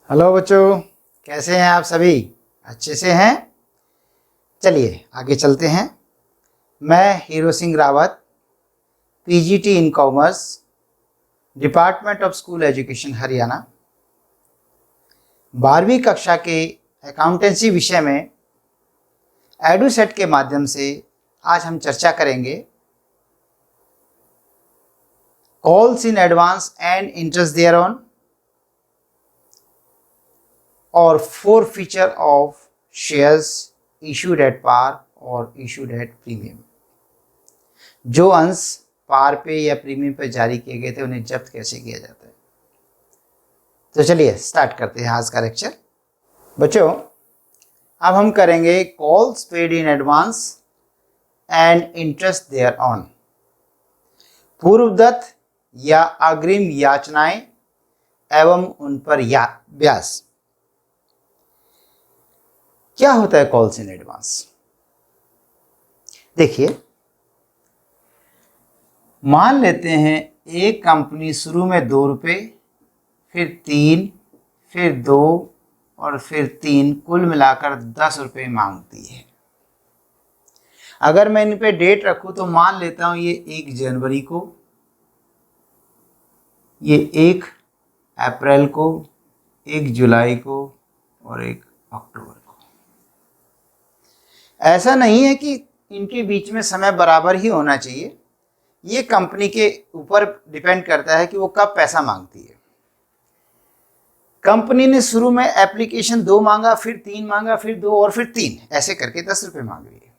Hello बच्चों, कैसे हैं आप सभी? अच्छे से हैं? चलिए आगे चलते हैं। मैं hero Singh Rawat, PGT in commerce, department of school education Haryana, 12वीं कक्षा के अकाउंटेंसी विषय में एडुसेट के माध्यम से आज हम चर्चा करेंगे calls in advance and interest thereon और 4 feature of shares issued at par और इशूड एट प्रीमियम। जो अंश पार पे या प्रीमियम पे जारी किए गए थे उन्हें जब्त कैसे किया जाता है। तो चलिए स्टार्ट करते हैं आज का लेक्चर। बच्चों, अब हम करेंगे calls paid in advance and interest thereon. पूर्वदत्त या अग्रिम याचनाएं एवं उन पर ब्याज। क्या होता है कॉल्स इन एडवांस? देखिए, मान लेते हैं एक कंपनी शुरू में 2 रुपये, फिर 3, फिर 2 और फिर 3, कुल मिलाकर 10 रुपये मांगती है। अगर मैं इन पे डेट रखूं तो मान लेता हूं ये 1 जनवरी को, ये 1 अप्रैल को, 1 जुलाई को और 1 अक्टूबर को। ऐसा नहीं है कि इनके बीच में समय बराबर ही होना चाहिए, ये कंपनी के ऊपर डिपेंड करता है कि वो कब पैसा मांगती है। कंपनी ने शुरू में एप्लीकेशन 2 मांगा, फिर 3 मांगा, फिर 2 और फिर 3, ऐसे करके 10 रुपये मांग रही है।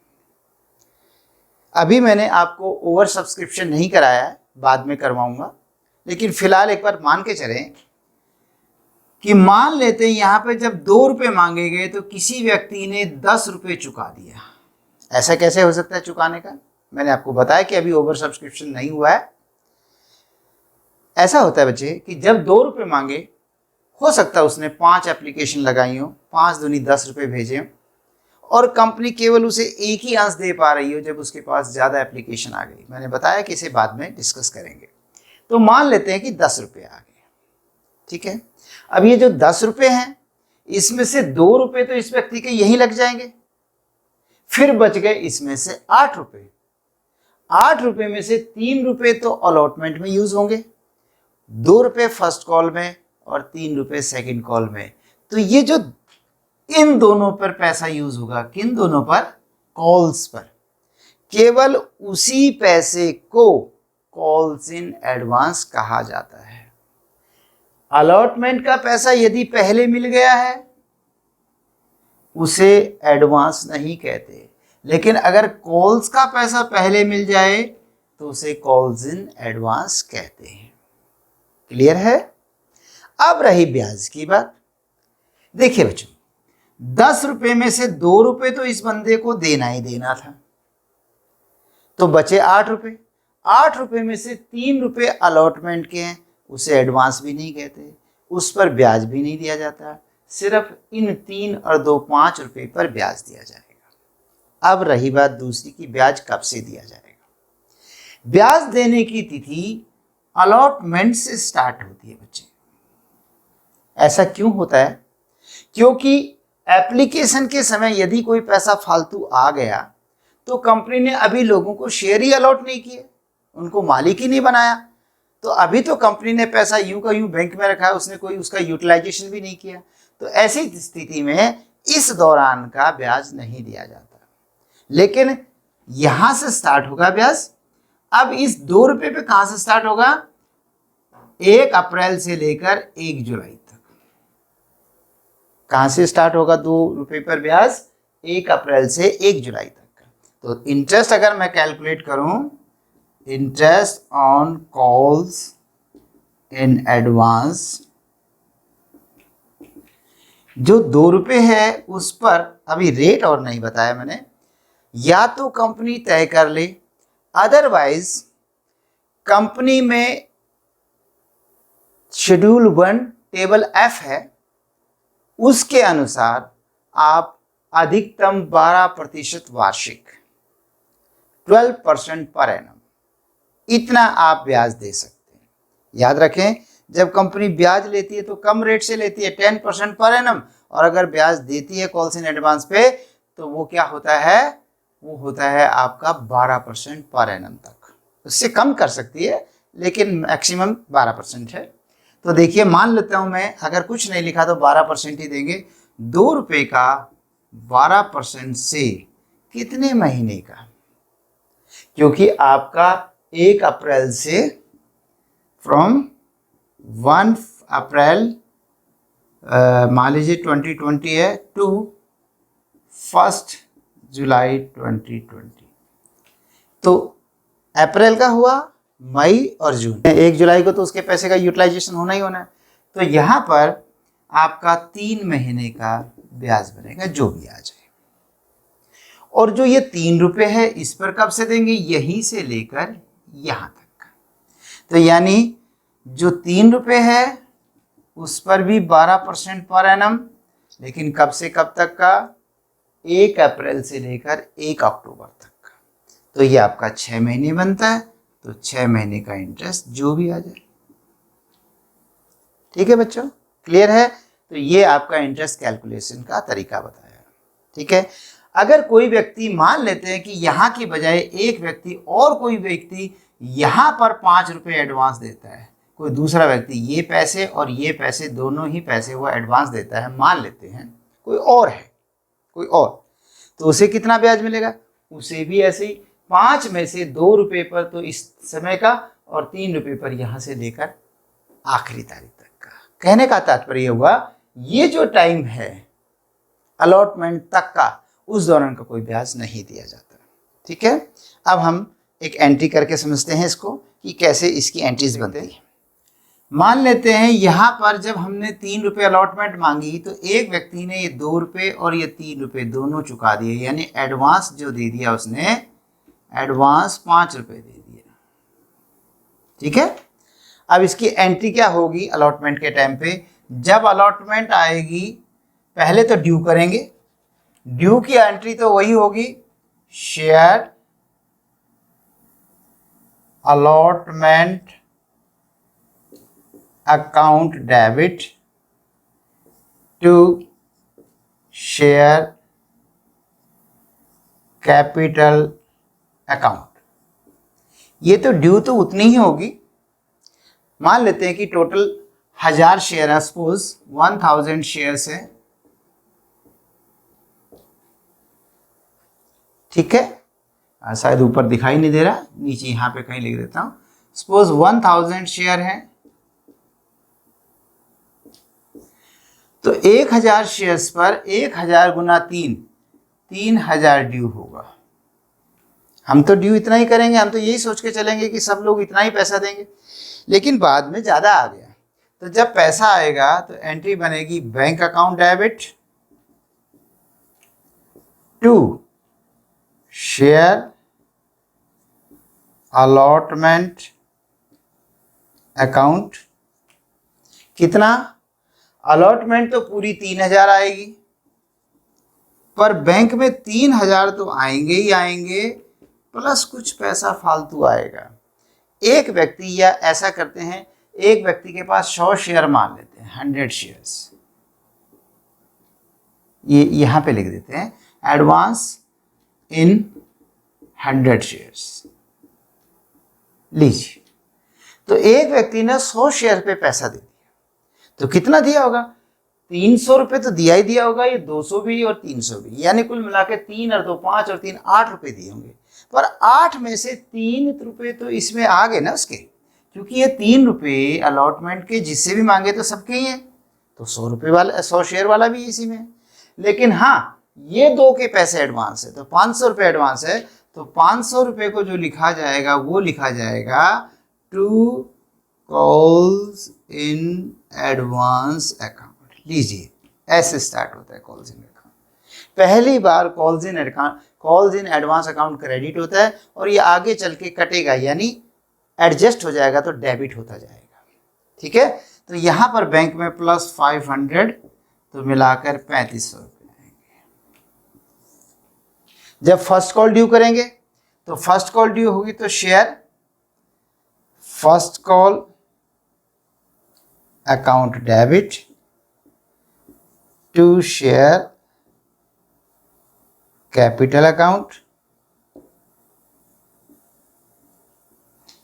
अभी मैंने आपको ओवर सब्सक्रिप्शन नहीं कराया है, बाद में करवाऊंगा, लेकिन फिलहाल एक बार मान के चलें कि मान लेते हैं यहाँ पे जब 2 रुपये मांगे गए तो किसी व्यक्ति ने 10 रुपये चुका दिया। ऐसा कैसे हो सकता है चुकाने का? मैंने आपको बताया कि अभी ओवर सब्सक्रिप्शन नहीं हुआ है। ऐसा होता है बच्चे कि जब 2 रुपये मांगे, हो सकता है उसने 5 एप्लीकेशन लगाई हो, 5 दूनी 10 रुपये भेजे हो और कंपनी केवल उसे एक ही अंश दे पा रही हो जब उसके पास ज़्यादा एप्लीकेशन आ गई। मैंने बताया कि इसे बाद में डिस्कस करेंगे। तो मान लेते हैं कि 10 रुपये आ गए, ठीक है। अब ये जो 10 रुपये हैं, इसमें से 2 रुपये तो इस व्यक्ति के यहीं लग जाएंगे, फिर बच गए इसमें से 8 रुपये। 8 रुपये में से 3 रुपये तो अलॉटमेंट में यूज होंगे, 2 रुपये फर्स्ट कॉल में और 3 रुपये सेकंड कॉल में। तो ये जो इन दोनों पर पैसा यूज होगा, किन दोनों पर? कॉल्स पर। केवल उसी पैसे को कॉल्स इन एडवांस कहा जाता है। अलॉटमेंट का पैसा यदि पहले मिल गया है उसे एडवांस नहीं कहते, लेकिन अगर कॉल्स का पैसा पहले मिल जाए तो उसे कॉल्स इन एडवांस कहते हैं। क्लियर है? अब रही ब्याज की बात। देखिए बच्चों, 10 रुपये में से 2 रुपये तो इस बंदे को देना ही देना था, तो बचे 8 रुपये। 8 रुपये में से 3 रुपये अलॉटमेंट के हैं, उसे एडवांस भी नहीं कहते, उस पर ब्याज भी नहीं दिया जाता, सिर्फ इन 3 और 2 5 रुपये पर ब्याज दिया जाएगा। अब रही बात दूसरी कि ब्याज कब से दिया जाएगा। ब्याज देने की तिथि अलॉटमेंट से स्टार्ट होती है बच्चे। ऐसा क्यों होता है? क्योंकि एप्लीकेशन के समय यदि कोई पैसा फालतू आ गया तो कंपनी ने अभी लोगों को शेयर ही अलॉट नहीं किए, उनको मालिक ही नहीं बनाया, तो अभी तो कंपनी ने पैसा यूं का यूं बैंक में रखा है, उसने कोई उसका यूटिलाइजेशन भी नहीं किया। तो ऐसी स्थिति में इस दौरान का ब्याज नहीं दिया जाता, लेकिन यहां से स्टार्ट होगा ब्याज। अब इस 2 रुपये पे कहां से स्टार्ट होगा? 1 अप्रैल से लेकर 1 जुलाई तक। कहां से स्टार्ट होगा 2 रुपये पर ब्याज? 1 अप्रैल से 1 जुलाई तक का। तो इंटरेस्ट अगर मैं कैलकुलेट करूं, interest on calls in advance, जो 2 रुपये है उस पर अभी रेट और नहीं बताया मैंने, या तो कंपनी तय कर ले, अदरवाइज कंपनी में शेड्यूल 1 टेबल F है, उसके अनुसार आप अधिकतम 12% वार्षिक, 12% पर एनम, इतना आप ब्याज दे सकते हैं। याद रखें, जब कंपनी ब्याज लेती है तो कम रेट से लेती है 10% पर एनम, और अगर ब्याज देती है कॉल्स इन एडवांस पे तो वो क्या होता है, वो होता है आपका 12% पर एनम तक। उससे कम कर सकती है लेकिन मैक्सिमम 12% है। तो देखिए मान लेता हूँ मैं, अगर कुछ नहीं लिखा तो 12% ही देंगे। 2 रुपये का 12% से कितने महीने का, क्योंकि आपका 1 अप्रैल से फ्रॉम 1 अप्रैल मान लीजिए 2020 है टू 1 जुलाई 2020, तो अप्रैल का हुआ, मई और जून, 1 जुलाई को तो उसके पैसे का यूटिलाइजेशन होना ही होना है। तो यहाँ पर आपका 3 महीने का ब्याज बनेगा जो भी आ जाए। और जो ये 3 रुपये है इस पर कब से देंगे, यहीं से लेकर यहाँ तक। तो यानी जो 3 रुपये है उस पर भी 12% पर एनम, लेकिन कब से कब तक का, 1 अप्रैल से लेकर 1 अक्टूबर तक का। तो ये आपका 6 महीने बनता है, तो 6 महीने का इंटरेस्ट जो भी आ जाए। ठीक है बच्चों, क्लियर है? तो ये आपका इंटरेस्ट कैलकुलेशन का तरीका बताया। ठीक है, अगर कोई व्यक्ति, मान लेते हैं कि यहाँ की बजाय एक व्यक्ति और कोई व्यक्ति यहाँ पर 5 रुपये एडवांस देता है, कोई दूसरा व्यक्ति ये पैसे और ये पैसे दोनों ही पैसे वो एडवांस देता है, मान लेते हैं कोई और है, कोई और, तो उसे कितना ब्याज मिलेगा, उसे भी ऐसे ही 5 में से 2 रुपये पर तो इस समय का, और 3 रुपये पर यहाँ से लेकर आखिरी तारीख तक का। कहने का तात्पर्य हुआ ये जो टाइम है अलॉटमेंट तक का, उस दौरान का कोई ब्याज नहीं दिया जाता। ठीक है, अब हम एक एंट्री करके समझते हैं इसको कि कैसे इसकी एंट्रीज बनती है। मान लेते हैं यहाँ पर जब हमने 3 रुपये अलॉटमेंट मांगी तो एक व्यक्ति ने ये 2 रुपये और ये 3 रुपये दोनों चुका दिए, यानी एडवांस जो दे दिया उसने, एडवांस 5 रुपये दे दिया। ठीक है, अब इसकी एंट्री क्या होगी अलॉटमेंट के टाइम पे, जब अलॉटमेंट आएगी पहले तो ड्यू करेंगे, ड्यू की एंट्री तो वही होगी, share allotment account debit to share capital account. ये तो ड्यू तो उतनी ही होगी, मान लेते हैं कि टोटल 1000 शेयर है, सपोज 1000 शेयर्स है। ठीक है, शायद ऊपर दिखाई नहीं दे रहा, नीचे यहाँ पे कहीं लिख देता हूँ। सपोज 1000 शेयर है, तो 1000 शेयर्स पर 1000 गुना 3, 3000 ड्यू होगा। हम तो ड्यू इतना ही करेंगे, हम तो यही सोच के चलेंगे कि सब लोग इतना ही पैसा देंगे, लेकिन बाद में ज़्यादा आ गया, तो जब पैसा आएगा तो एंट्री बनेगी bank account debit to share allotment account. कितना, अलॉटमेंट तो पूरी 3000 आएगी, पर बैंक में 3000 तो आएंगे ही आएंगे, प्लस कुछ पैसा फालतू आएगा। एक व्यक्ति, या ऐसा करते हैं, एक व्यक्ति के पास 100 शेयर मान लेते हैं, 100 शेयर्स, ये यहाँ पे लिख देते हैं एडवांस इन 100 शेयर्स। लीजिए, तो एक व्यक्ति ने 100 शेयर पे पैसा दे दिया, तो कितना दिया होगा, 300 रुपये तो दिया ही दिया होगा, ये 200 भी और 300 भी, यानी कुल मिला के 3 और 2 5 और 3 8 रुपये दिए होंगे। पर 8 में से 3 रुपये तो इसमें आ गए ना उसके, क्योंकि ये 3 रुपये अलॉटमेंट के जिससे भी मांगे तो सबके ही हैं, तो 100 रुपये वाला, 100 शेयर वाला भी इसी में है। लेकिन हाँ, ये 2 के पैसे एडवांस है, तो 500 रुपये एडवांस है, तो 500 रुपये को जो लिखा जाएगा वो लिखा जाएगा to calls in advance account. लीजिए, ऐसे स्टार्ट होता है कॉल्स इन अकाउंट। पहली बार calls in advance account credit होता है, और ये आगे चल के कटेगा, यानी एडजस्ट हो जाएगा तो डेबिट होता जाएगा। ठीक है, तो यहाँ पर बैंक में प्लस 500, तो मिलाकर 3500 रुपये आएंगे। जब फर्स्ट कॉल ड्यू करेंगे तो फर्स्ट कॉल ड्यू होगी तो share first call account debit to share capital account.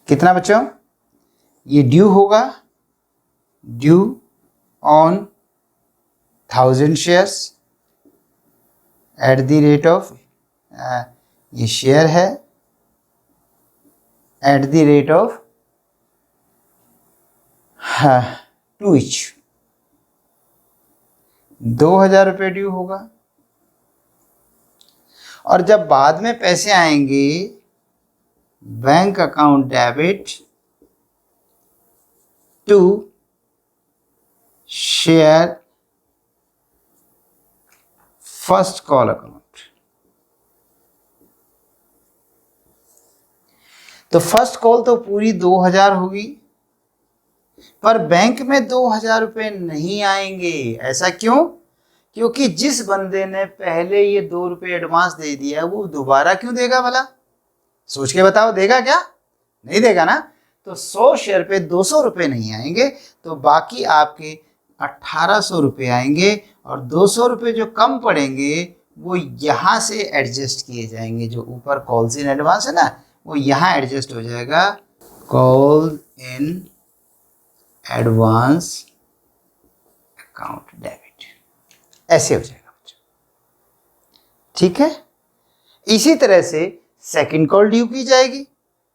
कितना बच्चों? ये ड्यू होगा, due on 1000 shares at the rate of, ये शेयर है, at the rate of 2 each, 2000 रुपये ड्यू होगा। और जब बाद में पैसे आएंगे, bank account debit to share first call account. तो फर्स्ट कॉल तो पूरी 2000 होगी, पर बैंक में 2000 रुपये नहीं आएंगे। ऐसा क्यों? क्योंकि जिस बंदे ने पहले ये 2 रुपये एडवांस दे दिया वो दोबारा क्यों देगा भला? सोच के बताओ, देगा क्या? नहीं देगा ना। तो 100 शेयर पे 200 रुपये नहीं आएंगे, तो बाकी आपके 1800 रुपये आएंगे, और 200 रुपये जो कम पड़ेंगे वो यहाँ से एडजस्ट किए जाएंगे। जो ऊपर कॉल्स इन एडवांस है ना, वो यहाँ एडजस्ट हो जाएगा, call in advance account debit, ऐसे हो जाएगा बच्चों। ठीक है। इसी तरह से सेकंड कॉल ड्यू की जाएगी,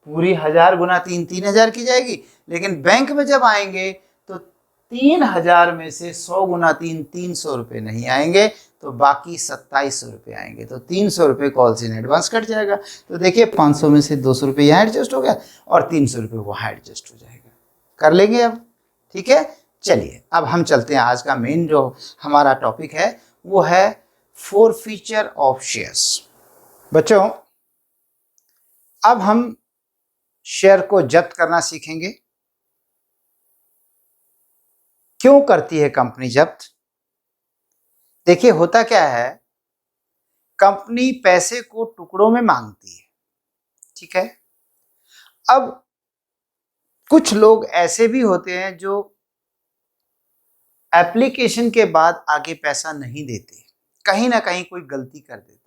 पूरी 1000 गुना 3 3000 की जाएगी। लेकिन बैंक में जब आएंगे तो 3000 में से 100 गुना 3 300 रुपये नहीं आएंगे, तो बाकी 2700 रुपये आएंगे। तो 300 रुपये कॉल्स इन एडवांस कट जाएगा। तो देखिए 500 में से 200 रुपये यहाँ एडजस्ट हो गया और 300 रुपये वहाँ एडजस्ट हो जाएगा। कर लेंगे अब, ठीक है। चलिए अब हम चलते हैं, आज का मेन जो हमारा टॉपिक है वो है फोरफीचर ऑफ शेयर्स। बच्चों अब हम शेयर को जब्त करना सीखेंगे। क्यों करती है कंपनी जब्त? देखिए होता क्या है, कंपनी पैसे को टुकड़ों में मांगती है, ठीक है। अब कुछ लोग ऐसे भी होते हैं जो एप्लीकेशन के बाद आगे पैसा नहीं देते, कहीं ना कहीं कोई गलती कर देते हैं।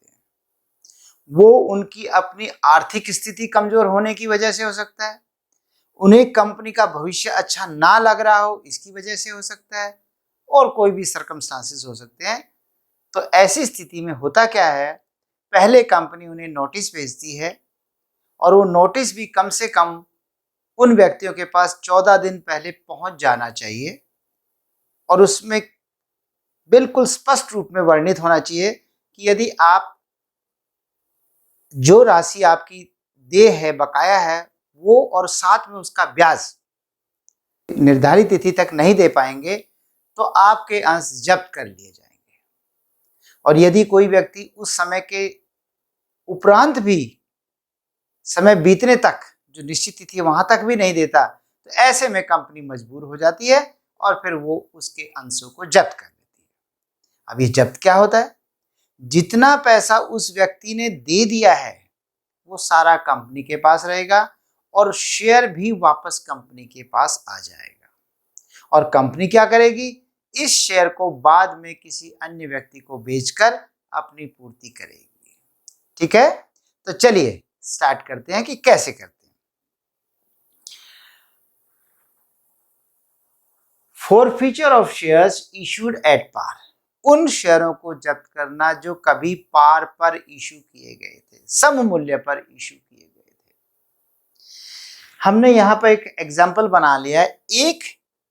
वो उनकी अपनी आर्थिक स्थिति कमजोर होने की वजह से हो सकता है, उन्हें कंपनी का भविष्य अच्छा ना लग रहा हो इसकी वजह से हो सकता है, और कोई भी सर्कमस्टांसेस हो सकते हैं। तो ऐसी स्थिति में होता क्या है, पहले कंपनी उन्हें नोटिस भेजती है, और वो नोटिस भी कम से कम उन व्यक्तियों के पास 14 दिन पहले पहुंच जाना चाहिए, और उसमें बिल्कुल स्पष्ट रूप में वर्णित होना चाहिए कि यदि आप जो राशि आपकी देय है, बकाया है, वो और साथ में उसका ब्याज निर्धारित तिथि तक नहीं दे पाएंगे तो आपके अंश जब्त कर लिए जाएंगे। और यदि कोई व्यक्ति उस समय के उपरांत भी, समय बीतने तक, जो निश्चित तिथि वहां तक भी नहीं देता, तो ऐसे में कंपनी मजबूर हो जाती है और फिर वो उसके अंशों को जब्त कर लेती है। अब ये जब्त क्या होता है? जितना पैसा उस व्यक्ति ने दे दिया है वो सारा कंपनी के पास रहेगा, और शेयर भी वापस कंपनी के पास आ जाएगा। और कंपनी क्या करेगी? इस शेयर को बाद में किसी अन्य व्यक्ति को बेचकर अपनी पूर्ति करेगी। ठीक है, तो चलिए स्टार्ट करते हैं कि कैसे करते हैं। Forfeiture of shares issued at par, उन शेयरों को जब्त करना जो कभी पार पर इशू किए गए थे, सम मूल्य पर इशू किए गए थे। हमने यहाँ पर एक एग्जाम्पल बना लिया है, एक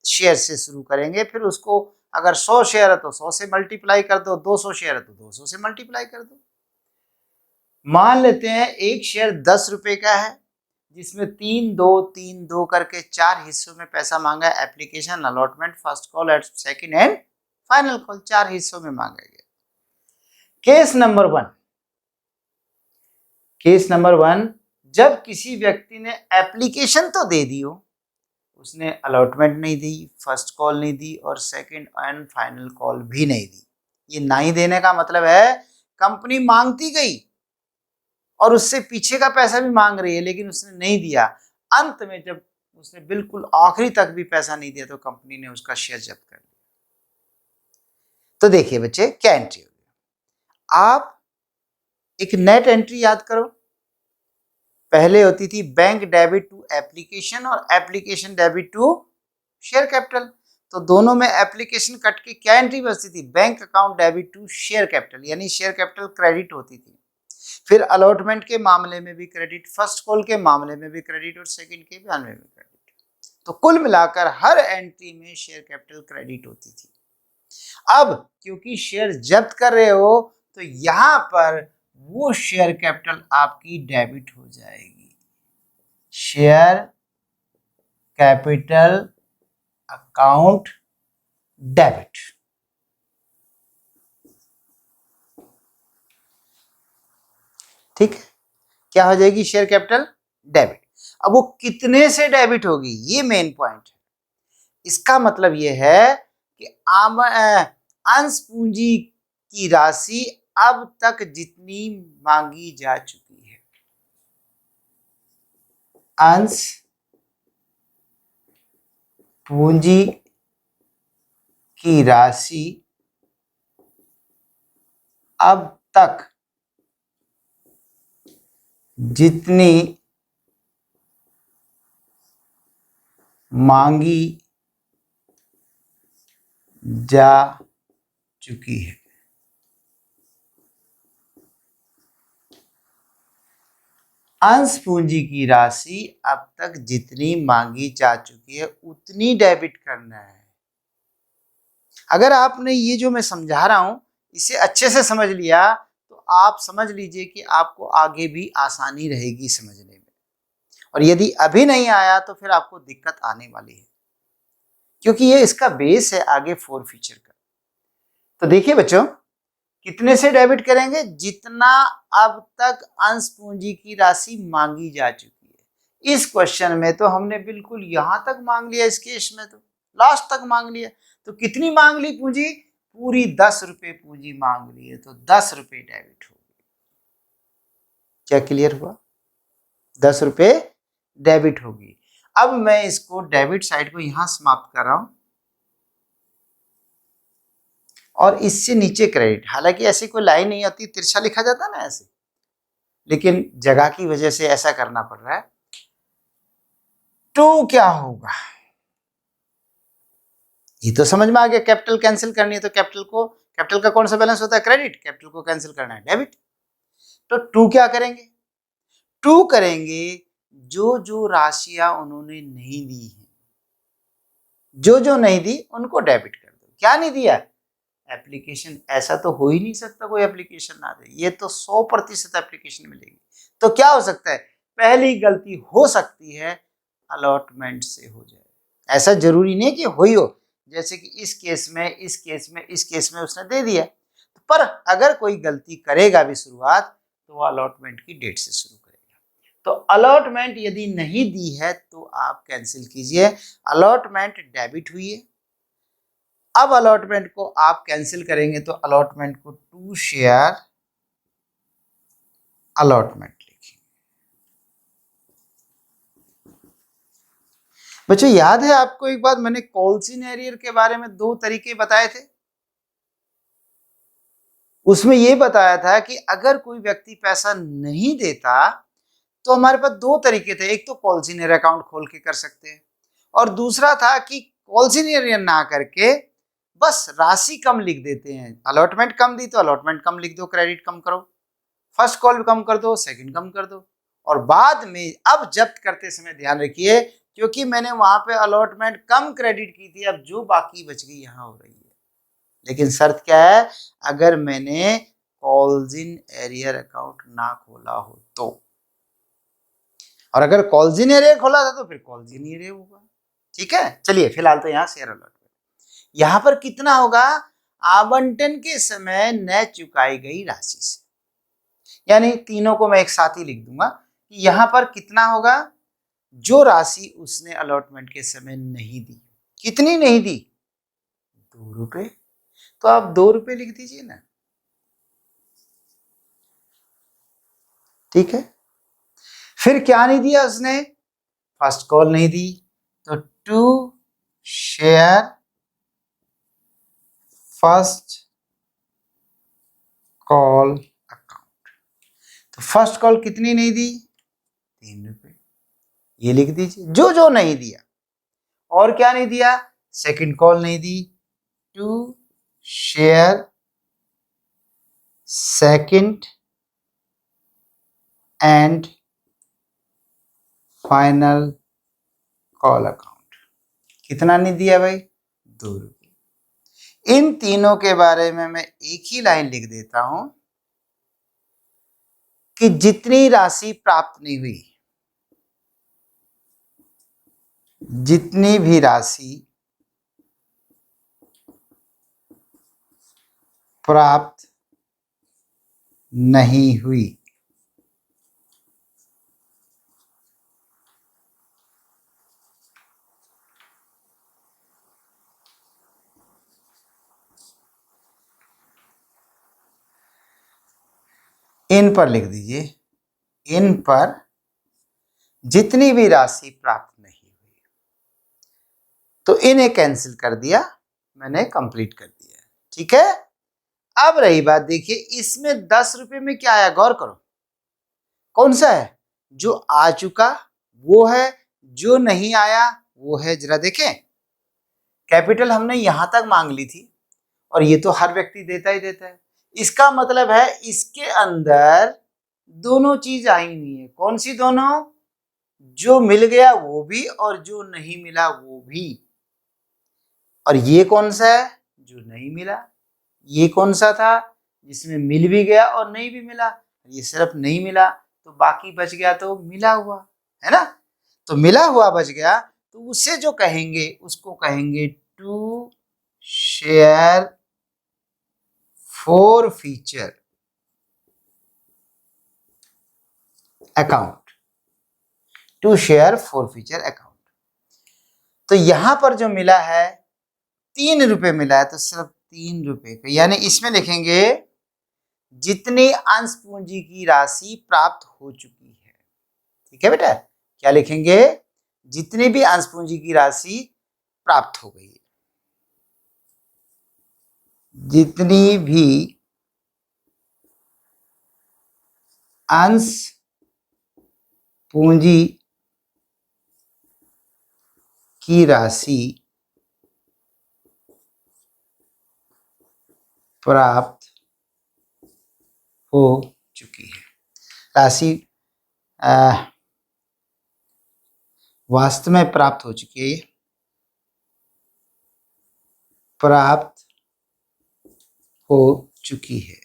शेयर से शुरू करेंगे, फिर उसको अगर 100 शेयर है तो 100 से मल्टीप्लाई कर दो, 200 शेयर है तो 200 से मल्टीप्लाई कर दो। मान लेते हैं एक शेयर 10 रुपए का है, जिसमें 3 2 करके 4 हिस्सों में पैसा मांगा है। Application, allotment, first call and second and final call, 4 हिस्सों में मांगा गया। केस नंबर 1, केस नंबर 1, जब किसी व्यक्ति ने एप्लीकेशन तो दे दी हो, उसने अलॉटमेंट नहीं दी, फर्स्ट कॉल नहीं दी, और सेकंड एंड फाइनल कॉल भी नहीं दी। ये नहीं देने का मतलब है कंपनी मांगती गई और उससे पीछे का पैसा भी मांग रही है, लेकिन उसने नहीं दिया। अंत में जब उसने बिल्कुल आखिरी तक भी पैसा नहीं दिया तो कंपनी ने उसका शेयर जब्त कर लिया। तो देखिए बच्चे क्या एंट्री होगी, आप एक नेट एंट्री याद करो। पहले होती थी बैंक डेबिट टू एप्लीकेशन और application debit to share capital. तो दोनों में एप्लीकेशन कट के क्या एंट्री बचती थी, bank account debit to share capital, यानी शेयर कैपिटल क्रेडिट होती थी। फिर अलॉटमेंट के मामले में भी क्रेडिट, फर्स्ट कॉल के मामले में भी क्रेडिट और सेकंड के मामले में भी क्रेडिट। तो कुल मिलाकर हर एंट्री में शेयर कैपिटल क्रेडिट होती थी। अब क्योंकि शेयर जब्त कर रहे हो तो यहां पर वो शेयर कैपिटल आपकी डेबिट हो जाएगी। Share capital account debit. ठीक है, क्या हो जाएगी, शेयर कैपिटल डेबिट। अब वो कितने से डेबिट होगी, ये मेन पॉइंट है। इसका मतलब ये है कि अंश पूंजी की राशि अब तक जितनी मांगी जा चुकी है, अंश पूंजी की राशि अब तक जितनी मांगी जा चुकी है। अंश पूंजी की राशि अब तक जितनी मांगी जा चुकी है उतनी डेबिट करना है। अगर आपने ये जो मैं समझा रहा हूं इसे अच्छे से समझ लिया तो आप समझ लीजिए कि आपको आगे भी आसानी रहेगी समझने में, और यदि अभी नहीं आया तो फिर आपको दिक्कत आने वाली है, क्योंकि ये इसका बेस है आगे फोर फीचर का। तो देखिए बच्चों, कितने से डेबिट करेंगे, जितना अब तक अंश पूंजी की राशि मांगी जा चुकी है। इस क्वेश्चन में तो हमने बिल्कुल यहां तक मांग लिया, इस केस में तो लास्ट तक मांग लिया। तो कितनी मांग ली पूंजी, पूरी 10 रुपए पूंजी मांग ली है, तो 10 रुपए डेबिट हो गई। क्या क्लियर हुआ, 10 रुपए डेबिट होगी। अब मैं इसको डेबिट साइड को यहां समाप्त कर रहा हूं और इससे नीचे क्रेडिट। हालांकि ऐसी कोई लाइन नहीं होती, तिरछा लिखा जाता ना ऐसे, लेकिन जगह की वजह से ऐसा करना पड़ रहा है। टू क्या होगा, ये तो समझ में आ गया, कैपिटल कैंसिल करनी है तो कैपिटल का कौन सा बैलेंस होता है, क्रेडिट, कैपिटल को कैंसिल करना है डेबिट। तो टू क्या करेंगे, टू करेंगे जो जो राशियां उन्होंने नहीं दी है, जो जो नहीं दी उनको डेबिट कर दो। क्या नहीं दिया, एप्लीकेशन। ऐसा तो हो ही नहीं सकता कोई एप्लीकेशन ना दे, ये तो 100% एप्लीकेशन मिलेगी। तो क्या हो सकता है, पहली गलती हो सकती है अलॉटमेंट से हो जाए, ऐसा जरूरी नहीं कि हो ही हो। जैसे कि इस केस में, इस केस में, इस केस में उसने दे दिया, पर अगर कोई गलती करेगा भी शुरुआत तो वो अलॉटमेंट की डेट से शुरू करेगा। तो अलॉटमेंट यदि नहीं दी है तो आप कैंसिल कीजिए। अलॉटमेंट डेबिट हुई है, अब अलॉटमेंट को आप कैंसिल करेंगे तो अलॉटमेंट को टू शेयर अलॉटमेंट लिखेंगे। बच्चों याद है आपको एक बात, मैंने कॉल्सिन एरियर के बारे में 2 तरीके बताए थे। उसमें यह बताया था कि अगर कोई व्यक्ति पैसा नहीं देता तो हमारे पास 2 तरीके थे, एक तो कॉल्सिन एरियर अकाउंट खोल के कर सकते हैं, और दूसरा था कि कॉल्सिन एरियर ना करके बस राशि कम लिख देते हैं। अलॉटमेंट कम दी तो अलॉटमेंट कम लिख दो, क्रेडिट कम करो, फर्स्ट कॉल कम कर दो, सेकंड कम कर दो, और बाद में अब जब्त करते समय ध्यान रखिए, क्योंकि मैंने वहां पे अलॉटमेंट कम क्रेडिट की थी, अब जो बाकी बच गई यहां हो रही है। लेकिन शर्त क्या है, अगर मैंने कॉल्सिन एरियर अकाउंट ना खोला हो तो, और अगर कॉल्सिन एरियर खोला था तो फिर कॉल्सिन एरियर होगा। ठीक है, चलिए फिलहाल तो यहाँ शेयर अलॉटमेंट, यहां पर कितना होगा, आवंटन के समय न चुकाई गई राशि से, यानी तीनों को मैं एक साथ ही लिख दूंगा कि यहां पर कितना होगा, जो राशि उसने अलॉटमेंट के समय नहीं दी। कितनी नहीं दी, 2 रुपए, तो आप 2 रुपए लिख दीजिए ना। ठीक है, फिर क्या नहीं दिया उसने, फर्स्ट कॉल नहीं दी, तो to share first call account. तो फर्स्ट कॉल कितनी नहीं दी? 3 रुपए। ये लिख दीजिए जो जो नहीं दिया। और क्या नहीं दिया? सेकंड कॉल नहीं दी, to share second and final call account. कितना नहीं दिया भाई? 2 रुपए। इन तीनों के बारे में मैं एक ही लाइन लिख देता हूं कि जितनी राशि प्राप्त नहीं हुई, जितनी भी राशि प्राप्त नहीं हुई, इन पर लिख दीजिए, इन पर जितनी भी राशि प्राप्त नहीं हुई। तो इन्हें कैंसिल कर दिया, मैंने कंप्लीट कर दिया। ठीक है। अब रही बात, देखिए इसमें 10 रुपए में क्या आया, गौर करो। कौन सा है? जो आ चुका वो है, जो नहीं आया वो है। जरा देखें, कैपिटल हमने यहां तक मांग ली थी और ये तो हर व्यक्ति देता ही देता है। इसका मतलब है इसके अंदर दोनों चीज आई हुई है। कौन सी दोनों? जो मिल गया वो भी और जो नहीं मिला वो भी। और ये कौन सा है? जो नहीं मिला। ये कौन सा था? जिसमें मिल भी गया और नहीं भी मिला। ये सिर्फ नहीं मिला, तो बाकी बच गया तो मिला हुआ, है ना। तो मिला हुआ बच गया, तो उसे जो कहेंगे उसको कहेंगे to share forfeiture account. To share forfeiture account. तो यहां पर जो मिला है 3 रुपए मिला है, तो सिर्फ 3 रुपए पे, यानी इसमें लिखेंगे जितनी अंश पूंजी की राशि प्राप्त हो चुकी है। ठीक है बेटा, क्या लिखेंगे? जितनी भी अंश पूंजी की राशि प्राप्त हो गई है, जितनी भी अंश पूंजी की राशि प्राप्त हो चुकी है। राशि वास्तव में प्राप्त हो चुकी है, ये प्राप्त हो चुकी है।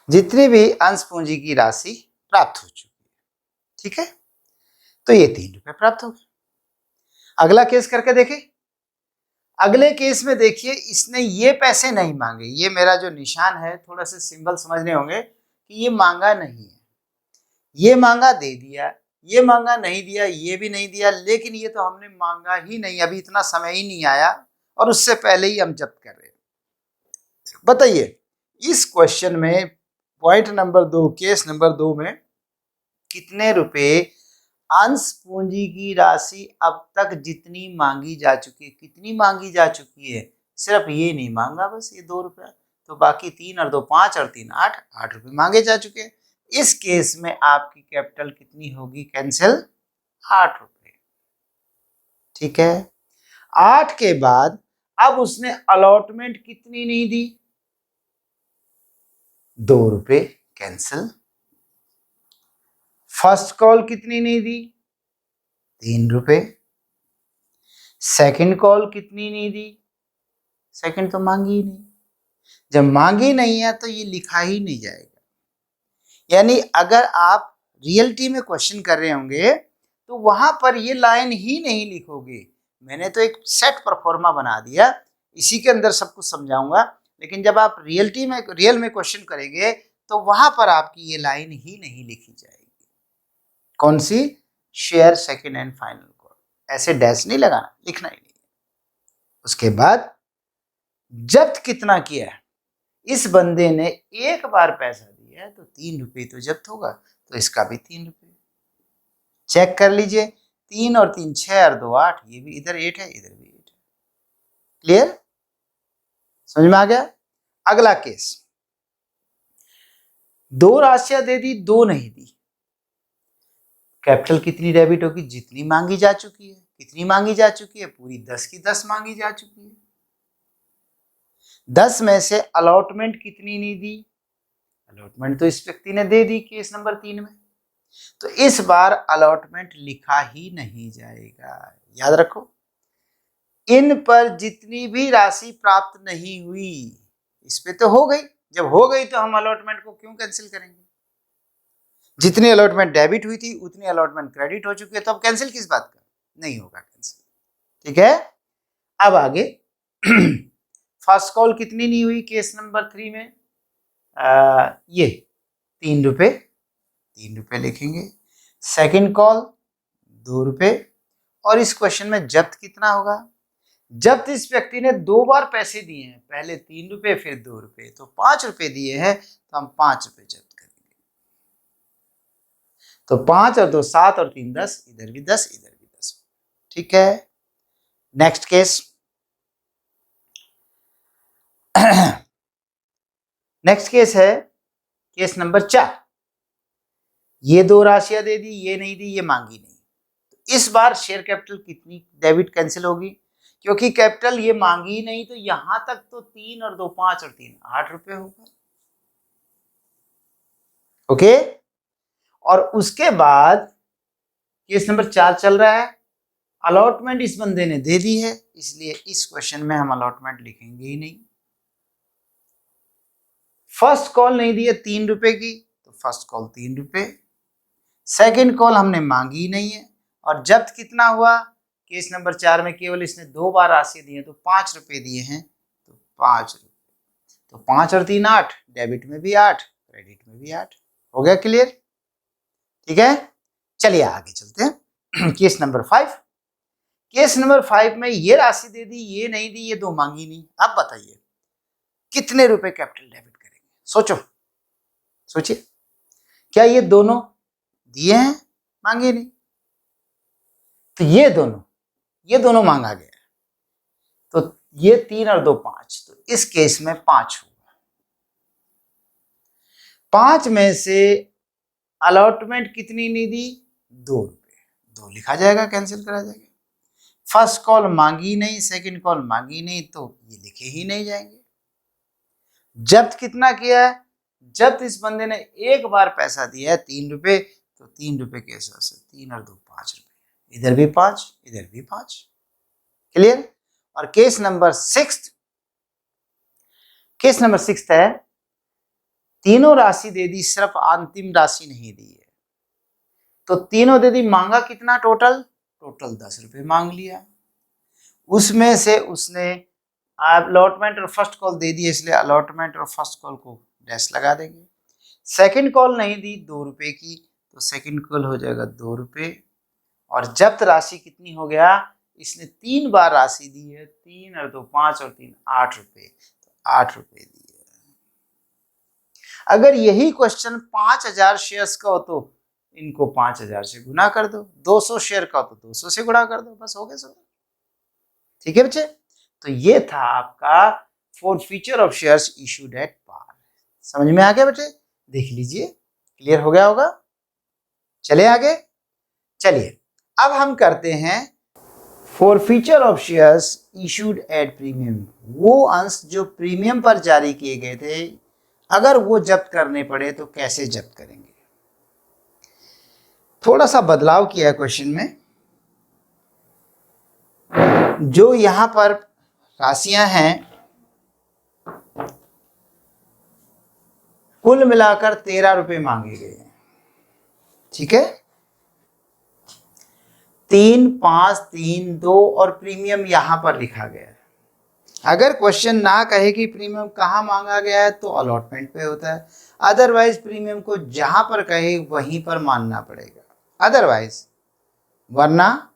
जितनी भी अंश पूंजी की राशि प्राप्त हो चुकी है। ठीक है, तो ये 3 रुपए प्राप्त हो गए। अगला केस करके देखें। अगले केस में देखिए, इसने ये पैसे नहीं मांगे। ये मेरा जो निशान है, थोड़ा सा सिंबल समझने होंगे कि ये मांगा नहीं है। ये मांगा दे दिया, ये मांगा नहीं दिया, ये भी नहीं दिया। लेकिन ये तो हमने मांगा ही नहीं, अभी इतना समय ही नहीं आया और उससे पहले ही हम जब्त कर रहे हैं। बताइए इस क्वेश्चन में पॉइंट नंबर 2, केस नंबर 2 में कितने रुपए अंश पूंजी की राशि अब तक जितनी मांगी जा चुकी है, कितनी मांगी जा चुकी है? सिर्फ ये नहीं मांगा, बस ये 2 रुपया। तो बाकी 3 और 2 5 और 3 8, 8 रुपये मांगे जा चुके हैं। इस केस में आपकी कैपिटल कितनी होगी? कैंसिल 8 रुपये। ठीक है। 8 के बाद अब उसने अलॉटमेंट कितनी नहीं दी? 2 रुपये, कैंसिल। फर्स्ट कॉल कितनी नहीं दी? 3 रुपये। सेकंड कॉल कितनी नहीं दी? सेकंड तो मांगी ही नहीं। जब मांगी नहीं है तो ये लिखा ही नहीं जाएगा। यानी अगर आप रियलिटी में क्वेश्चन कर रहे होंगे तो वहां पर ये लाइन ही नहीं लिखोगे। मैंने तो एक सेट परफॉर्मा बना दिया, इसी के अंदर सब कुछ समझाऊंगा। लेकिन जब आप रियल में क्वेश्चन करेंगे तो वहां पर आपकी ये लाइन ही नहीं लिखी जाएगी। कौन सी? Share second and final call. ऐसे डैश नहीं लगाना, लिखना ही नहीं। उसके बाद जब्त कितना किया है? इस बंदे ने एक बार पैसा दिया है तो 3 रुपये तो जब्त होगा, तो इसका भी 3 रुपये। चेक कर लीजिए, 3 और 3 6 और 2 8, ये भी इधर 8 है, इधर भी 8 है। क्लियर, समझ में आ गया। अगला केस, 2 राशियां दे दी, 2 नहीं दी। कैपिटल कितनी डेबिट होगी? जितनी मांगी जा चुकी है। कितनी मांगी जा चुकी है? पूरी 10 की 10 मांगी जा चुकी है। 10 में से अलॉटमेंट कितनी नहीं दी? अलॉटमेंट तो इस व्यक्ति ने दे दी केस नंबर 3 में, तो इस बार अलॉटमेंट लिखा ही नहीं जाएगा। याद रखो, इन पर जितनी भी राशि प्राप्त नहीं हुई, इस पे तो हो गई। जब हो गई तो हम अलॉटमेंट को क्यों कैंसिल करेंगे? जितनी अलॉटमेंट डेबिट हुई थी उतनी अलॉटमेंट क्रेडिट हो चुकी है, तो अब कैंसिल किस बात का? नहीं होगा कैंसिल। ठीक है, अब आगे फर्स्ट कॉल कितनी नहीं हुई केस नंबर 3 में? ये 3 रुपये, 3 रुपये लिखेंगे। सेकंड कॉल 2 रुपये, और इस क्वेश्चन में जब्त कितना होगा? जब्त इस व्यक्ति ने 2 बार पैसे दिए हैं, पहले 3 रुपये फिर 2 रुपये, तो 5 रुपये दिए हैं, तो हम 5 रुपये जब्त करेंगे। तो 5 और 2 7 और 3 10, इधर भी 10 इधर भी 10। ठीक है, नेक्स्ट केस। नेक्स्ट केस है केस नंबर 4। ये 2 राशियां दे दी, ये नहीं दी, ये मांगी नहीं। तो इस बार शेयर कैपिटल कितनी डेबिट कैंसिल होगी? क्योंकि कैपिटल ये मांगी नहीं, तो यहां तक तो 3 और 2 5 और 3 8 रुपये होगा। ओके, और उसके बाद केस नंबर 4 चल रहा है। अलॉटमेंट इस बंदे ने दे दी है, इसलिए इस क्वेश्चन में हम अलॉटमेंट लिखेंगे ही नहीं। फर्स्ट कॉल नहीं दी है 3 रुपए की, तो फर्स्ट कॉल 3 रुपए। सेकंड कॉल हमने मांगी नहीं है, और जब्त कितना हुआ? केस नंबर 4 में केवल इसने 2 बार राशि दी है, तो 5 रुपए दिए हैं, तो 5 रुपए। तो 5 और 3 8, डेबिट में भी 8 क्रेडिट में भी 8। हो गया क्लियर? ठीक है, चलिए आगे चलते हैं। Case number 5। केस नंबर 5 में ये राशि दे दी, ये नहीं दी, ये 2 मांगी नहीं। अब बताइए कितने रुपए कैपिटल डेबिट करेंगे? सोचो, सोचिए, क्या ये दोनों दिए हैं? मांगे नहीं, तो ये दोनों मांगा गया, तो ये 3 और 2 5, तो इस केस में 5 होगा। 5 में से अलॉटमेंट कितनी नहीं दी? 2 रुपए, 2 लिखा जाएगा, कैंसिल करा जाएगा। फर्स्ट कॉल मांगी नहीं, सेकंड कॉल मांगी नहीं, तो ये लिखे ही नहीं जाएंगे। जब्त कितना किया है? जब्त इस बंदे ने एक बार पैसा दिया है 3 रुपए, तो 3 रुपए के हिसाब से 3 और 2 5 रुपए, इधर भी 5 इधर भी 5। क्लियर? और केस नंबर 6, केस नंबर 6 है, तीनों राशि दे दी, सिर्फ अंतिम राशि नहीं दी है। तो तीनों दे दी, मांगा कितना? टोटल 10 रुपए मांग लिया। उसमें से उसने अलॉटमेंट और फर्स्ट कॉल दे दी, इसलिए अलॉटमेंट और फर्स्ट कॉल को डैश लगा देंगे। सेकंड कॉल नहीं दी 2 रुपए की, तो सेकंड कॉल हो जाएगा 2 रुपए। और जब्त राशि कितनी हो गया? इसने 3 बार राशि दी है, 3 और 2 5 और 3 8 रुपए, तो 8 रुपए दिए। अगर यही क्वेश्चन 5000 शेयर्स का हो तो इनको 5000 से गुना कर दो, 200 शेयर का हो तो 200 से गुणा कर दो, बस हो गया सब। ठीक है बच्चे, तो ये था आपका forfeiture of shares issued at par. समझ में आ गया बच्चे? देख लीजिए, क्लियर हो गया होगा। चलिए आगे, चलिए अब हम करते हैं forfeiture of shares issued at premium. वो अंश जो प्रीमियम पर जारी किए गए थे, अगर वो जब्त करने पड़े तो कैसे जब्त करेंगे। थोड़ा सा बदलाव किया है क्वेश्चन में। जो यहां पर राशियां हैं कुल मिलाकर 13 रुपए मांगे गए हैं। ठीक है, 3 5 3 2 और प्रीमियम यहां पर लिखा गया है। अगर क्वेश्चन ना कहे कि प्रीमियम कहाँ मांगा गया है तो अलॉटमेंट पे होता है, अदरवाइज प्रीमियम को जहां पर कहे वहीं पर मानना पड़ेगा, अदरवाइज वरना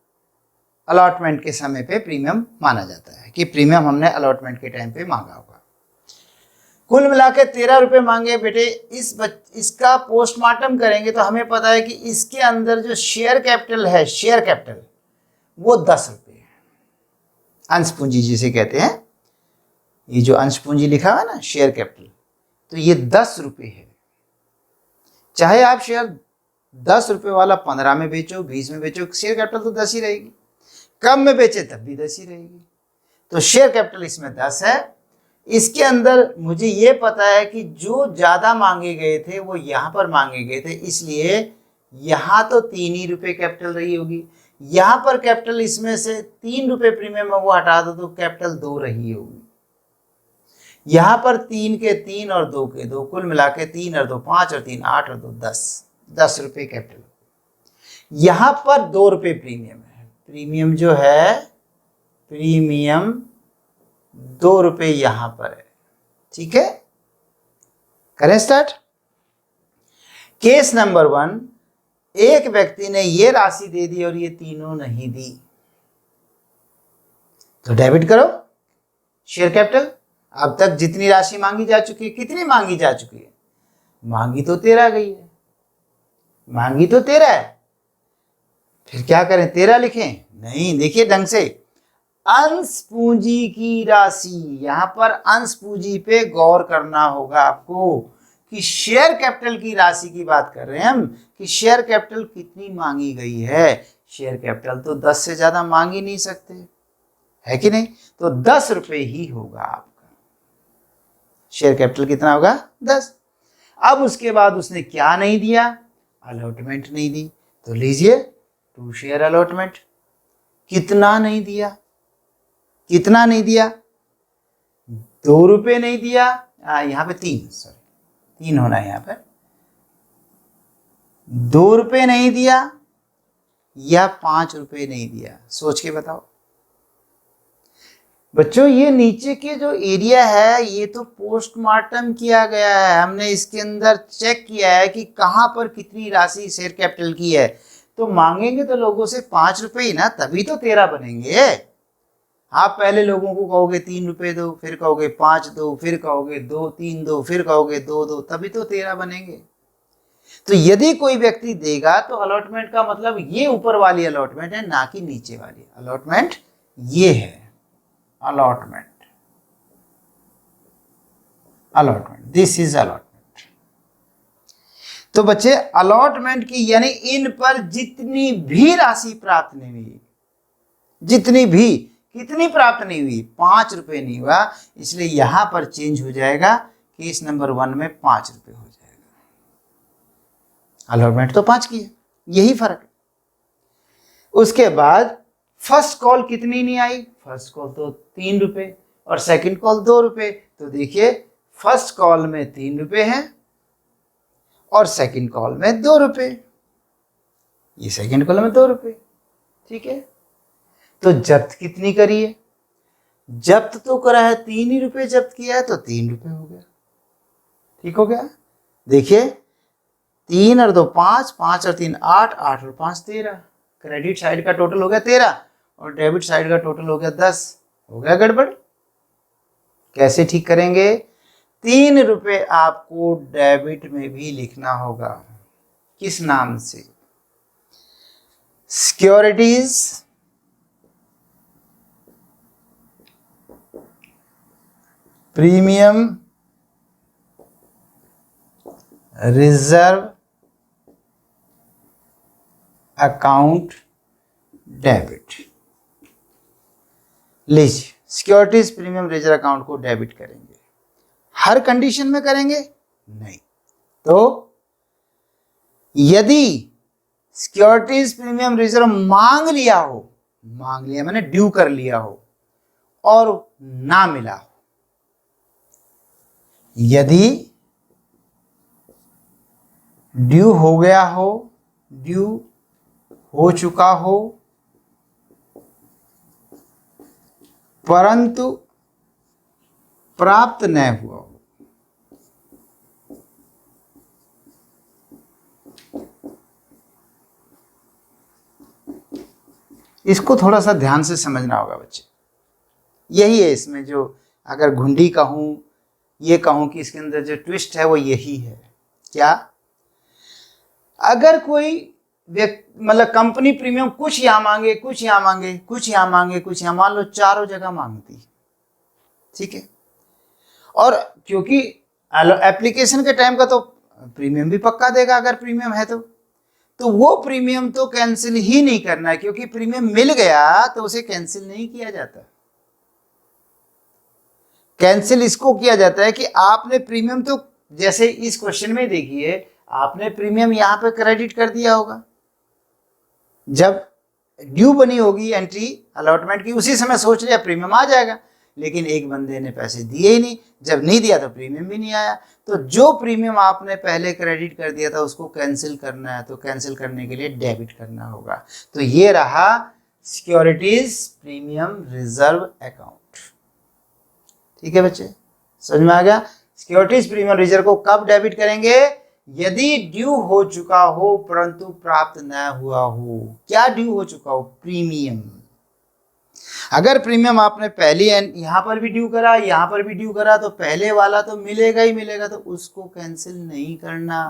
अलॉटमेंट के समय पे प्रीमियम माना जाता है कि प्रीमियम हमने अलॉटमेंट के टाइम पे मांगा होगा। कुल मिला के 13 रुपये मांगे बेटे। इसका पोस्टमार्टम करेंगे तो हमें पता है कि इसके अंदर जो शेयर कैपिटल है, शेयर कैपिटल, वो 10 रुपये है। अंश पूंजी जिसे कहते हैं, ये जो अंश पूंजी लिखा हुआ है ना, शेयर कैपिटल, तो ये 10 रुपये है। चाहे आप शेयर 10 रुपये वाला 15 में बेचो, 20 में बेचो, शेयर कैपिटल तो 10 ही रहेगी। कम में बेचे तब भी 10 ही रहेगी। तो शेयर कैपिटल इसमें 10 है। इसके अंदर मुझे ये पता है कि जो ज़्यादा मांगे गए थे वो यहाँ पर मांगे गए थे, इसलिए यहाँ तो 3 ही रुपये कैपिटल रही होगी। यहाँ पर कैपिटल इसमें से 3 रुपये प्रीमियम है वो हटा दो तो कैपिटल 2 रही होगी। यहाँ पर 3 के 3 और 2 के 2, कुल मिला के 3 और 2 5 और 3 8 और 2 10 रुपये कैपिटल। यहाँ पर 2 रुपये प्रीमियम है। प्रीमियम जो है, प्रीमियम 2 रुपये यहाँ पर है। ठीक है, करें स्टार्ट। केस नंबर 1, एक व्यक्ति ने ये राशि दे दी और ये तीनों नहीं दी, तो डेबिट करो शेयर कैपिटल। अब तक जितनी राशि मांगी जा चुकी है, कितनी मांगी जा चुकी है? मांगी तो 13 गई है, मांगी तो 13 है, फिर क्या करें, 13 लिखें? नहीं, देखिए ढंग से, अंश पूंजी की राशि, यहां पर अंश पूंजी पे गौर करना होगा आपको कि शेयर कैपिटल की राशि की बात कर रहे हैं हम, कि शेयर कैपिटल कितनी मांगी गई है। शेयर कैपिटल तो 10 से ज्यादा मांग ही नहीं सकते, है कि नहीं? तो 10 रुपये ही होगा आपका। शेयर कैपिटल कितना होगा? 10। अब उसके बाद उसने क्या नहीं दिया? अलॉटमेंट नहीं दी, तो लीजिए 2 शेयर अलॉटमेंट। कितना नहीं दिया? कितना नहीं दिया? 2 रुपये नहीं दिया, यहाँ पे 3 होना है, यहाँ पर 2 रुपये नहीं दिया या 5 रुपये नहीं दिया, सोच के बताओ बच्चों। ये नीचे के जो एरिया है ये तो पोस्टमार्टम किया गया है, हमने इसके अंदर चेक किया है कि कहाँ पर कितनी राशि शेयर कैपिटल की है। तो मांगेंगे तो लोगों से 5 रुपये ही ना, तभी तो 13 बनेंगे। आप पहले लोगों को कहोगे 3 रुपये दो, फिर कहोगे 5 दो, फिर कहोगे 2 3 दो, फिर कहोगे 2 दो, तभी तो 13 बनेंगे। तो यदि कोई व्यक्ति देगा तो अलॉटमेंट का मतलब ये ऊपर वाली अलॉटमेंट है, ना कि नीचे वाली अलॉटमेंट। ये है allotment, allotment, this is allotment. तो बच्चे अलॉटमेंट की यानी इन पर जितनी भी राशि प्राप्त नहीं हुई, जितनी भी, कितनी प्राप्त नहीं हुई? 5 रुपये नहीं हुआ, इसलिए यहां पर चेंज हो जाएगा, केस नंबर 1 में 5 रुपये हो जाएगा। अलॉटमेंट तो 5 की है, यही फर्क है। उसके बाद फर्स्ट कॉल कितनी नहीं आई? फर्स्ट कॉल तो 3 रुपये और सेकंड कॉल 2 रुपये। तो देखिए फर्स्ट कॉल में 3 रुपये है और सेकंड कॉल में 2 रुपये, ये सेकंड कॉल में 2 रुपये। ठीक है, तो जब्त कितनी करी है? जब्त तो करा है 3 ही रुपये जब्त किया है, तो 3 रुपये हो गया। ठीक हो गया। देखिए 3 और 2 5, 5 और 3 8, 8 और 5 13। क्रेडिट साइड का टोटल हो गया 13 और डेबिट साइड का टोटल हो गया 10। हो गया गड़बड़। कैसे ठीक करेंगे? 3 रुपये आपको डेबिट में भी लिखना होगा। किस नाम से? Securities premium reserve account debit. लीजिए सिक्योरिटीज प्रीमियम रिजर्व अकाउंट को डेबिट करेंगे। हर कंडीशन में करेंगे? नहीं। तो यदि सिक्योरिटीज प्रीमियम रिजर्व मांग लिया हो, मांग लिया मैंने ड्यू कर लिया हो और ना मिला हो, यदि ड्यू हो गया हो, ड्यू हो चुका हो, परंतु प्राप्त न हुआ हो, इसको थोड़ा सा ध्यान से समझना होगा बच्चे। यही है इसमें जो, अगर घुंडी कहूं ये कहूँ कि इसके अंदर जो ट्विस्ट है वो यही है। क्या? अगर कोई व्यक्ति मतलब कंपनी प्रीमियम कुछ यहाँ मांगे, कुछ यहाँ मांगे, कुछ यहाँ मांगे, कुछ यहाँ, मान लो चारों जगह मांगती, ठीक है, और क्योंकि एप्लीकेशन के टाइम का तो प्रीमियम भी पक्का देगा अगर प्रीमियम है तो वो प्रीमियम तो कैंसिल ही नहीं करना है, क्योंकि प्रीमियम मिल गया तो उसे कैंसिल नहीं किया जाता। कैंसिल इसको किया जाता है कि आपने प्रीमियम तो, जैसे इस क्वेश्चन में देखिए, आपने प्रीमियम यहां पे क्रेडिट कर दिया होगा, जब ड्यू बनी होगी एंट्री अलॉटमेंट की, उसी समय सोच लिया प्रीमियम आ जाएगा, लेकिन एक बंदे ने पैसे दिए ही नहीं, जब नहीं दिया तो प्रीमियम भी नहीं आया। तो जो प्रीमियम आपने पहले क्रेडिट कर दिया था उसको कैंसिल करना है, तो कैंसिल करने के लिए डेबिट करना होगा। तो ये रहा सिक्योरिटीज प्रीमियम रिजर्व अकाउंट। ठीक है बच्चे, समझ में आ गया? सिक्योरिटीज प्रीमियम रिजर्व को कब डेबिट करेंगे? यदि ड्यू हो चुका हो परंतु प्राप्त न हुआ हो। क्या ड्यू हो चुका हो? प्रीमियम। अगर प्रीमियम आपने पहले यहां पर भी ड्यू करा, यहां पर भी ड्यू करा, तो पहले वाला तो मिलेगा ही मिलेगा, तो उसको कैंसिल नहीं करना।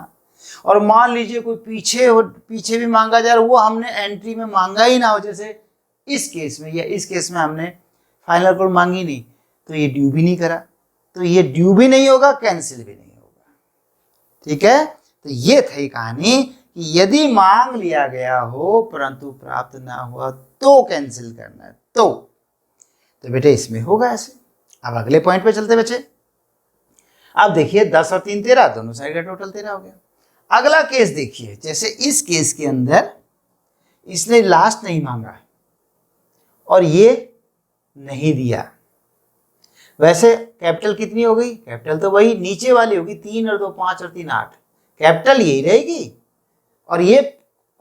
और मान लीजिए कोई पीछे भी मांगा जाए, वो हमने एंट्री में मांगा ही ना हो, जैसे इस केस में या इस केस में हमने फाइनल कोड मांगी नहीं, तो ये ड्यू भी नहीं करा, तो ये ड्यू भी नहीं होगा, कैंसिल भी नहीं होगा। ठीक है, तो ये थी कहानी कि यदि मांग लिया गया हो परंतु प्राप्त ना हुआ तो कैंसिल करना है। तो बेटे इसमें होगा ऐसे। अब अगले पॉइंट पे चलते बच्चे। अब देखिए 10 और 3 13, दोनों साइड का टोटल 13 हो गया। अगला केस देखिए, जैसे इस केस के अंदर इसने लास्ट नहीं मांगा और ये नहीं दिया। वैसे कैपिटल कितनी हो गई? कैपिटल तो वही नीचे वाली होगी, 3 और 2 5 और 3 8, कैपिटल यही रहेगी। और ये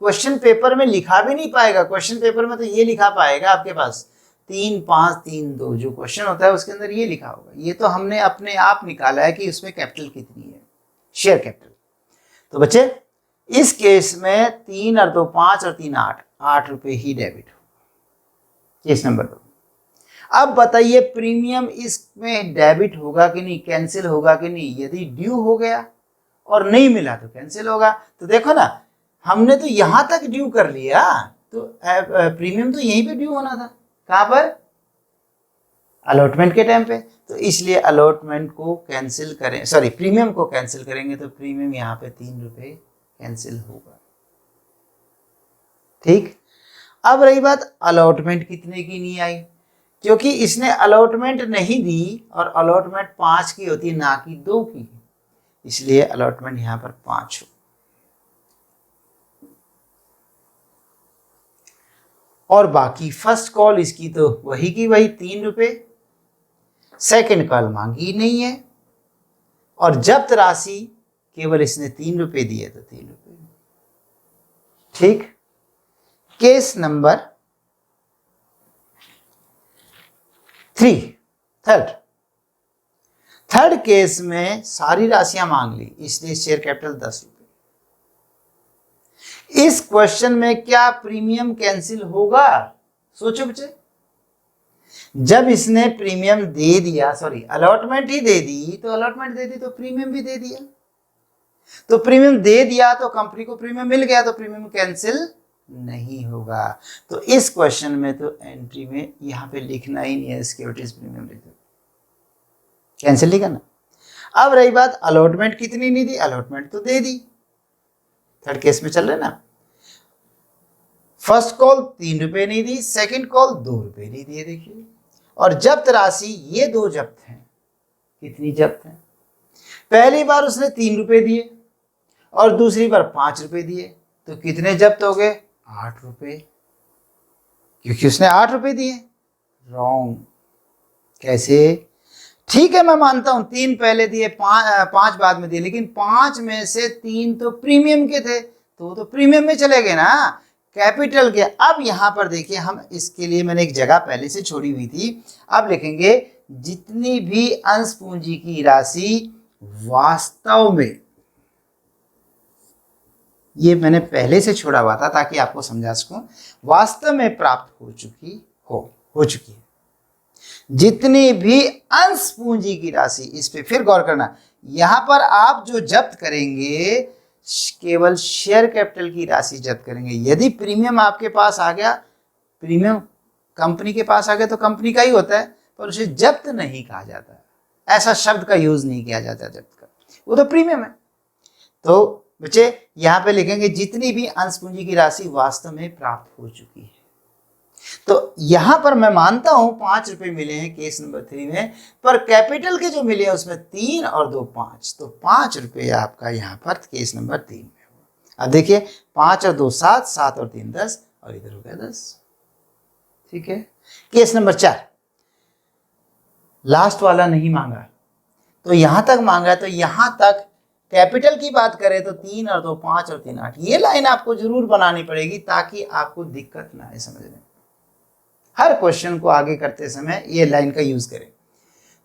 क्वेश्चन पेपर में लिखा भी नहीं पाएगा, क्वेश्चन पेपर में तो ये लिखा पाएगा आपके पास 3 5 3 2, जो क्वेश्चन होता है उसके अंदर ये लिखा होगा। ये तो हमने अपने आप निकाला है कि उसमें कैपिटल कितनी है, शेयर कैपिटल। तो बच्चे इस केस में 3 और 2 5 और 3 8, 8 रुपये ही डेबिट हो केस नंबर 2। अब बताइए प्रीमियम इसमें डेबिट होगा कि नहीं, कैंसिल होगा कि नहीं? यदि ड्यू हो गया और नहीं मिला तो कैंसिल होगा। तो देखो ना, हमने तो यहां तक ड्यू कर लिया, तो प्रीमियम तो यहीं पे ड्यू होना था। कहां पर? अलॉटमेंट के टाइम पे। तो इसलिए अलॉटमेंट को कैंसिल करें, सॉरी प्रीमियम को कैंसिल करेंगे, तो प्रीमियम यहाँ पे 3 रुपये कैंसिल होगा। ठीक, अब रही बात अलॉटमेंट कितने की नहीं आई, क्योंकि इसने अलॉटमेंट नहीं दी और अलॉटमेंट 5 की होती ना कि 2 की, इसलिए अलॉटमेंट यहाँ पर 5 हो। और बाकी फर्स्ट कॉल इसकी तो वही की वही 3 रुपये, सेकेंड कॉल मांगी नहीं है, और जब्त राशि केवल इसने 3 रुपये दिए तो 3 रुपये। ठीक, केस नंबर 3, थर्ड केस में सारी राशियां मांग ली, इसलिए शेयर कैपिटल 10 रुपये। इस क्वेश्चन में क्या प्रीमियम कैंसिल होगा? सोचो बच्चे, जब इसने प्रीमियम दे दिया, सॉरी अलॉटमेंट ही दे दी, तो अलॉटमेंट दे दी तो प्रीमियम भी दे दिया, तो प्रीमियम दे दिया तो कंपनी को प्रीमियम मिल गया, तो प्रीमियम कैंसिल नहीं होगा। तो इस क्वेश्चन में तो एंट्री में यहां पे लिखना ही नहीं है सिक्योरिटीज प्रीमियम रिजर्व, कैंसिल नहीं करना। अब रही बात अलॉटमेंट कितनी नहीं दी, अलॉटमेंट तो दे दी। थर्ड केस में चल रहे ना, फर्स्ट कॉल 3 रुपये नहीं दी, सेकंड कॉल 2 रुपये नहीं दिए। देखिए, और जब्त राशि ये 2 जब्त हैं। कितनी जब्त हैं? पहली बार उसने 3 रुपये दिए और दूसरी बार 5 रुपये दिए, तो कितने जब्त हो गए? 8 रुपये, क्योंकि उसने 8 रुपये दिए। रॉन्ग। कैसे? ठीक है मैं मानता हूं 3 पहले दिए, 5 बाद में दिए, लेकिन 5 में से 3 तो प्रीमियम के थे, तो वो तो प्रीमियम में चले गए ना, कैपिटल के। अब यहां पर देखिए, हम इसके लिए मैंने एक जगह पहले से छोड़ी हुई थी, अब लिखेंगे जितनी भी अंश पूंजी की राशि वास्तव में, ये मैंने पहले से छोड़ा हुआ था ताकि आपको समझा सकूं, वास्तव में प्राप्त हो चुकी है। जितनी भी अंश पूंजी की राशि, इस पे फिर गौर करना, यहां पर आप जो जब्त करेंगे केवल शेयर कैपिटल की राशि जब्त करेंगे। यदि प्रीमियम आपके पास आ गया, प्रीमियम कंपनी के पास आ गया तो कंपनी का ही होता है, पर उसे जब्त नहीं कहा जाता, ऐसा शब्द का यूज नहीं किया जाता जब्त का, वो तो प्रीमियम है। तो बच्चे यहाँ पे लिखेंगे जितनी भी अंश पूंजी की राशि वास्तव में प्राप्त हो चुकी है। तो यहां पर मैं मानता हूं 5 रुपए मिले हैं केस नंबर 3 में, पर कैपिटल के जो मिले हैं उसमें 3 और 2 5, तो 5 रुपए आपका यहाँ पर केस नंबर 3 में हुआ। अब देखिए 5 और 2 7, 7 और 3 10, और इधर हो गया 10। ठीक है। केस नंबर 4, लास्ट वाला नहीं मांगा, तो यहां तक मांगा, तो यहां तक कैपिटल की बात करें तो 3 और 2 5 और 3 8, ये लाइन आपको जरूर बनानी पड़ेगी ताकि आपको दिक्कत ना आए समझने में। हर क्वेश्चन को आगे करते समय ये लाइन का यूज करें।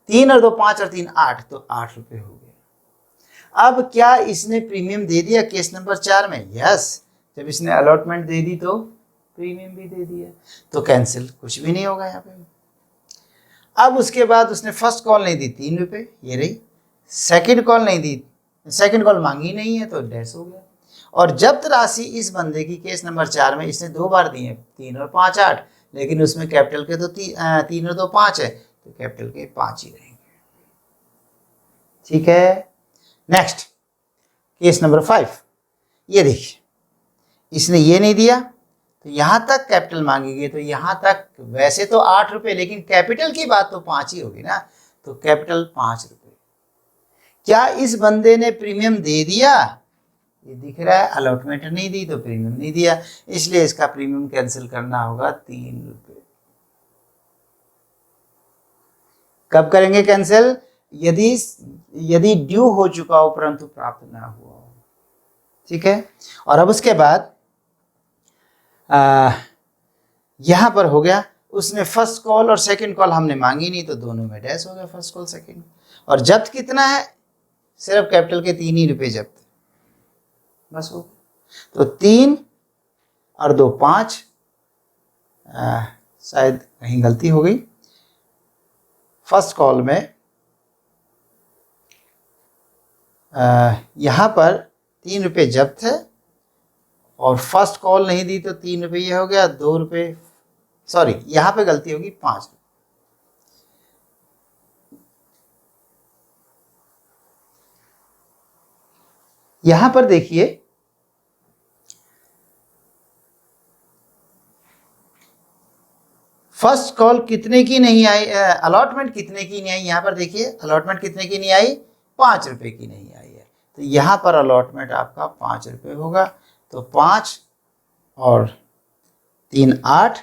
3 और 2 5 और 3 8, तो 8 रुपए हो गए। अब क्या इसने प्रीमियम दे दिया केस नंबर 4 में? यस, जब इसने अलॉटमेंट दे दी तो प्रीमियम भी दे दिया, तो कैंसिल कुछ भी नहीं होगा यहाँ पे। अब उसके बाद उसने फर्स्ट कॉल नहीं दी 3 रुपए, ये रही। सेकंड कॉल नहीं दी, सेकंड कॉल मांगी नहीं है तो डैश हो गया। और जब्त राशि इस बंदे की केस नंबर 4 में इसने 2 बार दी है, 3 और 5 8, लेकिन उसमें कैपिटल के तो 3 और 2 5 है, तो कैपिटल के 5 ही रहेंगे। ठीक है। नेक्स्ट केस नंबर 5, ये देखिए इसने ये नहीं दिया, तो यहां तक कैपिटल मांगी गई, तो यहां तक वैसे तो 8 रुपए, लेकिन कैपिटल की बात तो 5 ही होगी ना, तो कैपिटल 5 रुपए। क्या इस बंदे ने प्रीमियम दे दिया? ये दिख रहा है अलॉटमेंट नहीं दी तो प्रीमियम नहीं दिया, इसलिए इसका प्रीमियम कैंसिल करना होगा 3 रुपए। कब करेंगे कैंसिल? यदि ड्यू हो चुका हो परंतु प्राप्त ना हुआ हो। ठीक है। और अब उसके बाद यहां पर हो गया, उसने फर्स्ट कॉल और सेकंड कॉल हमने मांगी नहीं, तो दोनों में डैश हो गया, फर्स्ट कॉल सेकंड। और जब्त कितना है? सिर्फ कैपिटल के 3 ही रुपए जब्त, बस हो। तो 3 और 2 5, शायद कहीं गलती हो गई, फर्स्ट कॉल में यहाँ पर 3 रुपये जब्त है, और फर्स्ट कॉल नहीं दी तो 3 रुपये ये हो गया, 2 रुपये, सॉरी यहाँ पे गलती होगी 5 रुपये। यहां पर देखिए फर्स्ट कॉल कितने की नहीं आई, अलॉटमेंट कितने की नहीं आई, यहां पर देखिए अलॉटमेंट कितने की नहीं आई, 5 रुपए की नहीं आई है, तो यहां पर अलॉटमेंट आपका 5 रुपए होगा, तो 5 और 3 8,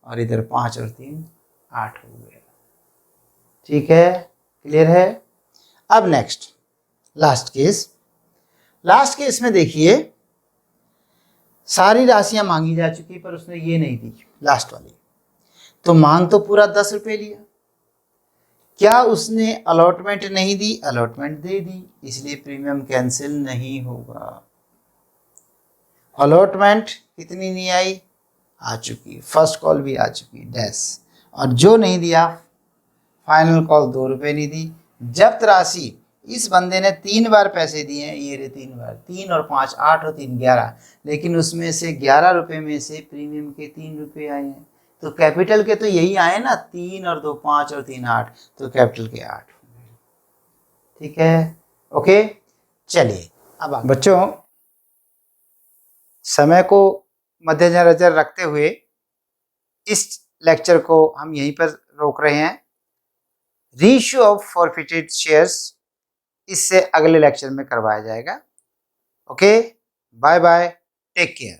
और इधर 5 और 3 8 हो गया। ठीक है, क्लियर है। अब नेक्स्ट लास्ट केस में देखिए सारी राशियां मांगी जा चुकी, पर उसने ये नहीं दी लास्ट वाली, तो मांग तो पूरा 10 रुपए लिया। क्या उसने अलॉटमेंट नहीं दी? अलॉटमेंट दे दी, इसलिए प्रीमियम कैंसिल नहीं होगा। अलॉटमेंट कितनी नहीं आई? आ चुकी, फर्स्ट कॉल भी आ चुकी, डैश। और जो नहीं दिया फाइनल कॉल 2 रुपए नहीं दी। जब्त राशि इस बंदे ने 3 बार पैसे दिए हैं, ये रे 3 बार, 3 और 5 8 और 3 11, लेकिन उसमें से 11 रुपए में से प्रीमियम के 3 रुपए आए हैं, तो कैपिटल के तो यही आए ना, 3 और 2 5 और 3 8, तो कैपिटल के 8 हो गए। ठीक है, ओके। चलिए अब बच्चों समय को मद्देनजर रखते हुए इस लेक्चर को हम यहीं पर रोक रहे हैं। रेशियो ऑफ फॉरफिटेड शेयर्स इससे अगले लेक्चर में करवाया जाएगा। Okay, bye bye, take care.